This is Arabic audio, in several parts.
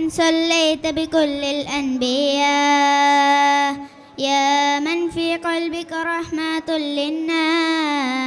صليت بكل الأنبياء يا من في قلبك رحمة للناس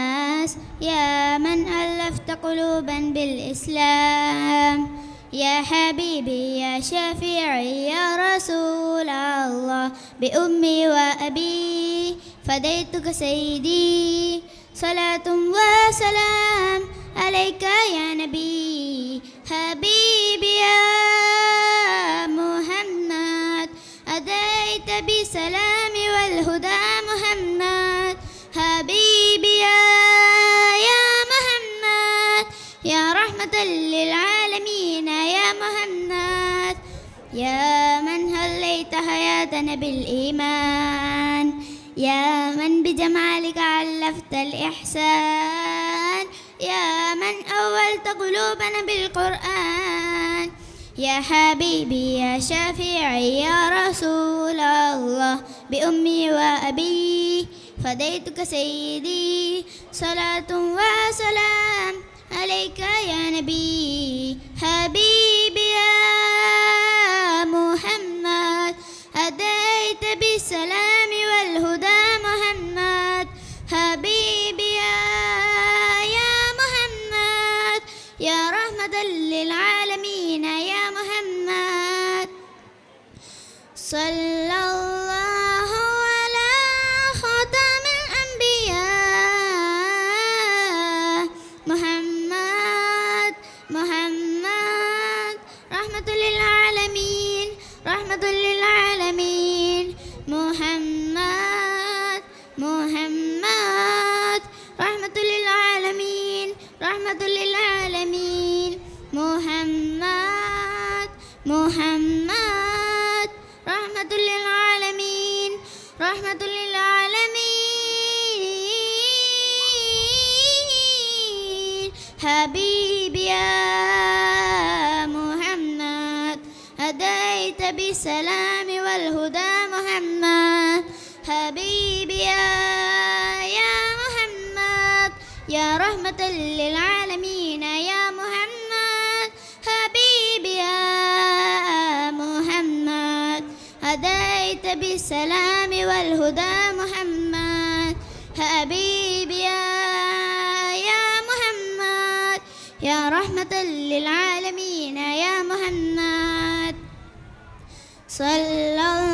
يا من ألفت قلوبا بالإسلام يا حبيبي يا شفيعي يا رسول الله بأمي وأبي فديتك سيدي صلاة وسلام عليك يا نبي حبيبي يا محمد أديت بسلام والهدى محمد حبيبي يا محمد يا رحمة للعالمين يا محمد يا من هليت حياتنا بالإيمان يا من بجمالك علفت الإحسان يا من أولت قلوبنا بالقرآن يا حبيبي يا شفيعي يا رسول الله بأمي وأبي فديتك سيدي صلاة وسلام عليك يا نبي حبيبي يا محمد هديت بالسلام والهدى محمد حبيبي يا محمد يا رحمة للعالمين يا محمد صلى الله على خاتم الأنبياء محمد رحمة للعالمين رحمة للعالمين محمد رحمة للعالمين رحمة للعالمين محمد رحمة للعالمين رحمة للعالمين حبيبي يا محمد هديت بالسلام والهدى محمد حبيبي يا محمد يا رحمة للعالمين يا محمد حبيبي يا محمد هديت بالسلام والهدى محمد حبيبي يا محمد يا رحمة للعالمين يا محمد صلى الله